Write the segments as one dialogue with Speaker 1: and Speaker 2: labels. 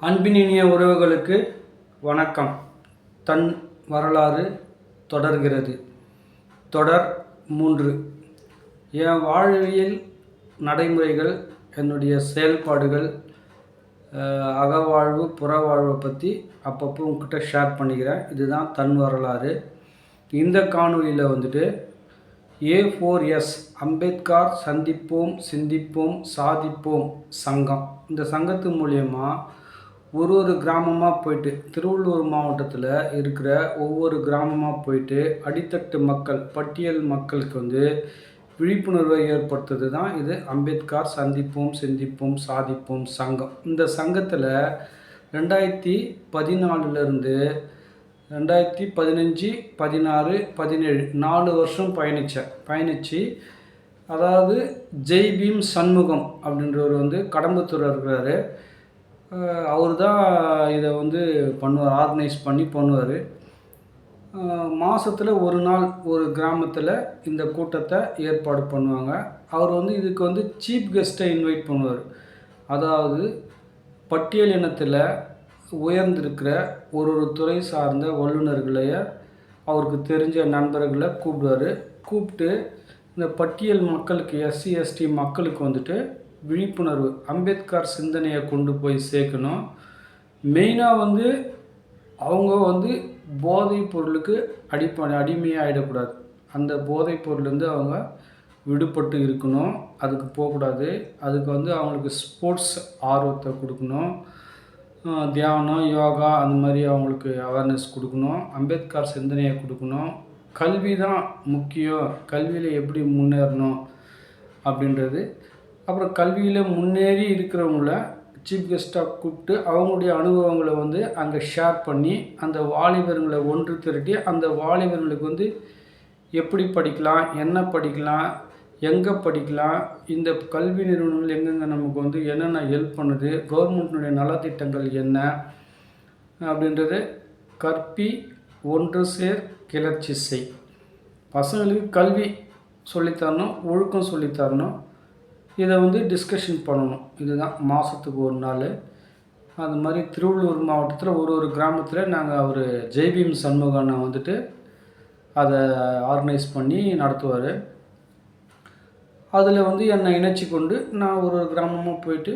Speaker 1: அன்பினிய உறவுகளுக்கு வணக்கம். தன் வரலாறு தொடர்கிறது. தொடர் 3. என் வாழ்வியல் நடைமுறைகள், என்னுடைய செயல்பாடுகள், அகவாழ்வு புறவாழ்வை பற்றி அப்பப்போ உங்ககிட்ட ஷேர் பண்ணிக்கிறேன். இதுதான் தன் வரலாறு. இந்த காணொலியில் வந்துட்டு A4S அம்பேத்கர் சந்திப்போம் சிந்திப்போம் சாதிப்போம் சங்கம், இந்த சங்கத்து மூலயமா ஒரு கிராமமாக போயிட்டு, திருவள்ளூர் மாவட்டத்தில் இருக்கிற ஒவ்வொரு கிராமமாக போயிட்டு அடித்தட்டு மக்கள், பட்டியல் மக்களுக்கு விழிப்புணர்வை ஏற்படுத்துறது தான் இது அம்பேத்கர் சந்திப்போம் சிந்திப்போம் சாதிப்போம் சங்கம். இந்த சங்கத்தில் 2014 2015 16 17 4 வருஷம் பயணித்து, அதாவது ஜெய்பீம் சண்முகம் அப்படின்றவர் கடம்பத்தூர் இருக்கிறாரு. அவர் தான் இதை பண்ணுவார், ஆர்கனைஸ் பண்ணி பண்ணுவார். மாதத்தில் ஒரு நாள் ஒரு கிராமத்தில் இந்த கூட்டத்தை ஏற்பாடு பண்ணுவாங்க. அவர் இதுக்கு சீஃப் கெஸ்ட்டை இன்வைட் பண்ணுவார். அதாவது பட்டியல் இனத்தில் உயர்ந்திருக்கிற ஒரு துறை சார்ந்த வல்லுநர்களைய, அவருக்கு தெரிஞ்ச நண்பர்களை கூப்பிட்டு இந்த பட்டியல் மக்களுக்கு, SC ST மக்களுக்கு விழிப்புணர்வு, அம்பேத்கர் சிந்தனையை கொண்டு போய் சேர்க்கணும். மெயினாக அவங்க போதைப் பொருளுக்கு அடிமையாகிடக்கூடாது. அந்த போதைப் பொருள்லேருந்து அவங்க விடுபட்டு இருக்கணும். அதுக்கு போகக்கூடாது. அதுக்கு அவங்களுக்கு ஸ்போர்ட்ஸ் ஆர்வத்தை கொடுக்கணும். தியானம், யோகா அந்த மாதிரி அவங்களுக்கு அவேர்னஸ் கொடுக்கணும். அம்பேத்கர் சிந்தனையை கொடுக்கணும். கல்வி தான் முக்கியம், கல்வியில் எப்படி முன்னேறணும் அப்படின்றது. அப்புறம் கல்வியில் முன்னேறி இருக்கிறவங்கள சீஃப் கெஸ்ட்டாக கூப்பிட்டு அவங்களுடைய அனுபவங்களை அங்கே ஷேர் பண்ணி, அந்த வாலிபர்களை ஒன்று திரட்டி, அந்த வாலிபர்களுக்கு எப்படி படிக்கலாம், என்ன படிக்கலாம், எங்கே படிக்கலாம், இந்த கல்வி நிறுவனங்கள் எங்கெங்கே நமக்கு என்னென்ன ஹெல்ப் பண்ணுது, கவர்மெண்ட்டினுடைய நலத்திட்டங்கள் என்ன அப்படின்றது. கற்பி ஒன்று சேர் கிளர்ச்சி செய். பசங்களுக்கு கல்வி சொல்லித்தரணும், ஒழுக்கம் சொல்லித்தரணும். இதை டிஸ்கஷன் பண்ணணும். இதுதான் மாதத்துக்கு ஒரு நாள். அது மாதிரி திருவள்ளூர் மாவட்டத்தில் ஒரு கிராமத்தில் நாங்கள் ஜெய்பீம் சண்முகனை அதை ஆர்கனைஸ் பண்ணி நடத்துவார். அதில் என்னை இணைச்சி கொண்டு நான் ஒரு கிராமமாக போயிட்டு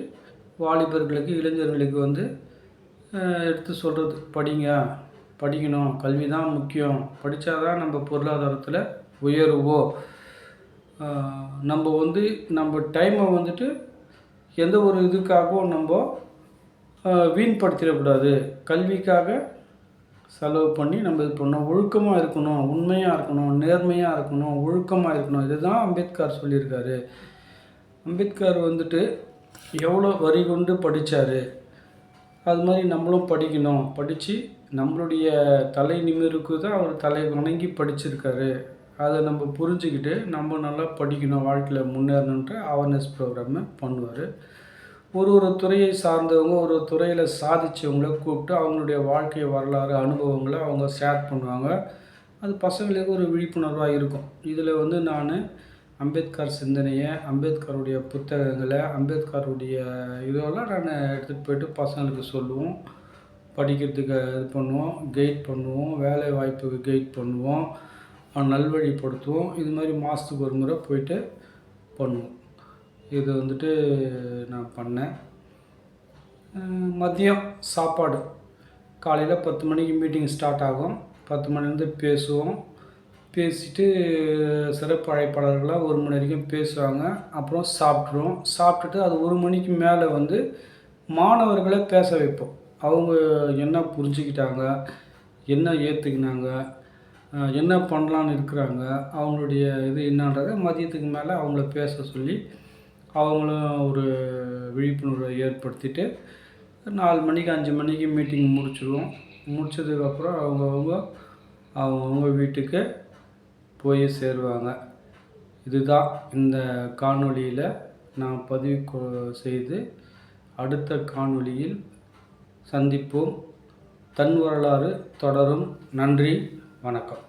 Speaker 1: வாலிபர்களுக்கு, இளைஞர்களுக்கு எடுத்து சொல்கிறது, படிக்கணும், கல்வி தான் முக்கியம், படித்தா தான் நம்ம பொருளாதாரத்தில் உயருவோம். நம்ம நம்ம டைமை எந்த ஒரு இதுக்காகவும் நம்ம வீண்படுத்திடக்கூடாது. கல்விக்காக செலவு பண்ணி நம்ம இது பண்ணணும். ஒழுக்கமாக இருக்கணும், உண்மையாக இருக்கணும், நேர்மையாக இருக்கணும், ஒழுக்கமாக இருக்கணும். இதுதான் அம்பேத்கர் சொல்லியிருக்காரு. அம்பேத்கர் எவ்வளோ வரி கொண்டு படித்தார், அது மாதிரி நம்மளும் படிக்கணும். படித்து நம்மளுடைய தலை நிமிருக்கு தான் அவர் தலை வணங்கி படிச்சிருக்காரு. அதை நம்ம புரிஞ்சுக்கிட்டு நம்ம நல்லா படிக்கணும், வாழ்க்கையில் முன்னேறணுன்ற அவேர்னஸ் ப்ரோக்ராமை பண்ணுவார். ஒரு துறையை சார்ந்தவங்க, ஒரு துறையில் சாதித்தவங்கள கூப்பிட்டு அவங்களுடைய வாழ்க்கை வரலாறு, அனுபவங்களை அவங்க ஷேர் பண்ணுவாங்க. அது பசங்களுக்கு ஒரு விழிப்புணர்வாக இருக்கும். இதில் நான் அம்பேத்கர் சிந்தனையை, அம்பேத்கருடைய புத்தகங்களை, அம்பேத்கருடைய இதெல்லாம் நான் எடுத்துகிட்டு போய்ட்டு பசங்களுக்கு சொல்லுவோம். படிக்கிறதுக்கு இது பண்ணுவோம், கைட் பண்ணுவோம், வேலை வாய்ப்புக்கு கைட் பண்ணுவோம், நல்வழிப்படுத்துவோம். இது மாதிரி மாதத்துக்கு ஒரு முறை போயிட்டு பண்ணுவோம். இது நான் பண்ணேன். மதியம் சாப்பாடு, காலையில் 10 மணிக்கு மீட்டிங் ஸ்டார்ட் ஆகும். 10 மணிலேருந்து பேசுவோம். பேசிட்டு சிறப்பு அழைப்பாளர்களாக 1 மணி வரைக்கும் பேசுவாங்க. அப்புறம் சாப்பிட்ருவோம். சாப்பிட்டுட்டு அது 1 மணிக்கு மேலே மாணவர்களை பேச வைப்போம். அவங்க என்ன புரிஞ்சுக்கிட்டாங்க, என்ன ஏற்றுக்கினாங்க, என்ன பண்ணலான்னு இருக்கிறாங்க, அவங்களுடைய இது என்னன்றதை மதியத்துக்கு மேலே அவங்கள பேச சொல்லி அவங்களும் ஒரு விழிப்புணர்வை ஏற்படுத்திட்டு 4 மணிக்கு 5 மணிக்கு மீட்டிங் முடிச்சிடுவோம். முடித்ததுக்கப்புறம் அவங்கவுங்க வீட்டுக்கு போய் சேருவாங்க. இதுதான் இந்த காணொளியில் நான் பதிவு செய்து, அடுத்த காணொளியில் சந்திப்போம். தன் வரலாறு தொடரும். நன்றி, வணக்கம்.